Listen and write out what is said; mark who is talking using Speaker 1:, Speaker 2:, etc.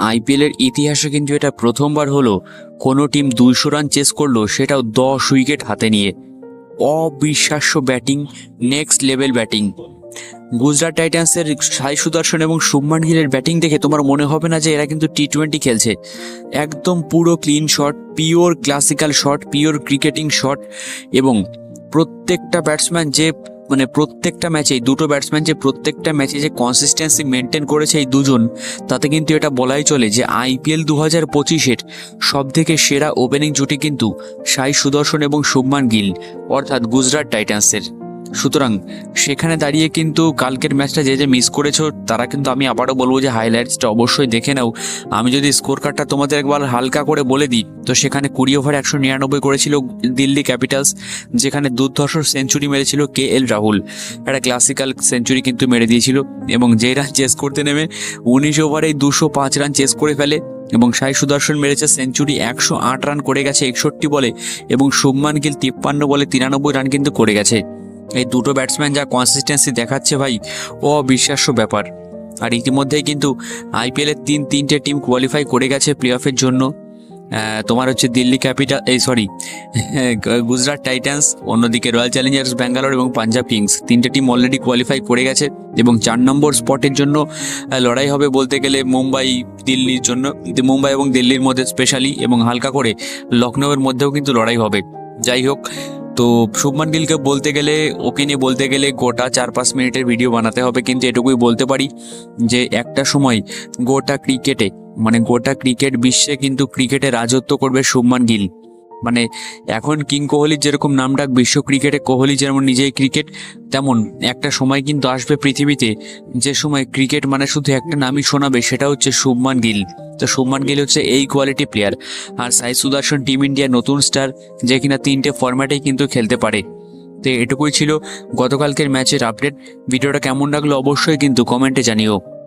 Speaker 1: আইপিএলের ইতিহাসে কিন্তু এটা প্রথমবার হলো কোনো টিম 200 রান চেস করলো, সেটাও 10 উইকেট হাতে নিয়ে। অবিশ্বাস্য batting, next level batting. Gujarat টাইটান্সের সাই সুদর্শন এবং শুভমান গিলের ব্যাটিং দেখে তোমার মনে হবে না যে এরা কিন্তু টি20 খেলছে। একদম পুরো clean shot, pure classical shot, pure cricketing shot. এবং প্রত্যেকটা ব্যাটসম্যান যে প্রত্যেকটা ম্যাচে, দুটো ব্যাটসম্যান যে প্রত্যেকটা ম্যাচে যে কনসিস্টেন্সি মেনটেন করেছে এই দুজন, তাতে কিন্তু এটা বলাই চলে যে আইপিএল 2025-এর সব থেকে সেরা ওপেনিং জুটি কিন্তু সাই সুদর্শন এবং শুভমান গিল, অর্থাৎ গুজরাট টাইটান্সের। সুতরাং সেখানে দাঁড়িয়ে কিন্তু কালকের ম্যাচটা যে মিস করেছো তারা কিন্তু, আমি আবারও বলবো যে হাইলাইটসটা অবশ্যই দেখে নাও। আমি যদি স্কোর কার্ডটা তোমাদের একবার হালকা করে বলে দিই, তো সেখানে 20 ওভারে 199 করেছিল দিল্লি ক্যাপিটালস, যেখানে দুর্ধর্ষ সেঞ্চুরি মেরেছিল KL রাহুল, একটা ক্লাসিক্যাল সেঞ্চুরি কিন্তু মেরে দিয়েছিল। এবং যেই রান চেস করতে নেমে 19 ওভারেই 205 রান চেস করে ফেলে। এবং সাই সুদর্শন মেরেছে সেঞ্চুরি, 108 রান করে গেছে 61 বলে। এবং শুভমান গিল 53 বলে 93 রান কিন্তু করে গেছে। এই দুটো ব্যাটসম্যান যা কনসিস্টেন্সি দেখাচ্ছে ভাই, অবিশ্বাস্য ব্যাপার। আর ইতিমধ্যেই কিন্তু আইপিএলের তিনটে টিম কোয়ালিফাই করে গেছে প্লে অফের জন্য। তোমার হচ্ছে দিল্লি ক্যাপিটাল, গুজরাট টাইটান্স, অন্যদিকে রয়্যাল চ্যালেঞ্জার্স ব্যাঙ্গালোর এবং পাঞ্জাব কিংস, তিনটে টিম অলরেডি কোয়ালিফাই করে গেছে। এবং 4 নম্বর স্পটের জন্য লড়াই হবে বলতে গেলে মুম্বাই দিল্লির জন্য, মুম্বাই এবং দিল্লির মধ্যে স্পেশালি, এবং হালকা করে লখনৌয়ের মধ্যেও কিন্তু লড়াই হবে। যাই হোক, তো শুভমান গিলকে বলতে গেলে, ওকে নিয়ে বলতে গেলে গোটা 4-5 মিনিটের ভিডিও বানাতে হবে। কিন্তু এটুকুই বলতে পারি যে একটা সময় গোটা ক্রিকেট বিশ্বে কিন্তু ক্রিকেটে রাজত্ব করবে শুভমান গিল। এখন কিং কোহলির যেরকম নামডাক বিশ্ব ক্রিকেটে, কোহলি যেমন নিজেই ক্রিকেট, তেমন একটা সময় কিন্তু আসবে পৃথিবীতে যে সময় ক্রিকেট শুধু একটা নামই শোনাবে, সেটা হচ্ছে শুভমান গিল। তো শুভমান গিল হচ্ছে এই কোয়ালিটি প্লেয়ার। আর সাই সুদর্শন টিম ইন্ডিয়ার নতুন স্টার, যে কিনা 3টে ফরম্যাটেই কিন্তু খেলতে পারে। তো এটুকুই ছিল গতকালকের ম্যাচের আপডেট। ভিডিওটা কেমন লাগলো অবশ্যই কিন্তু কমেন্টে জানিও।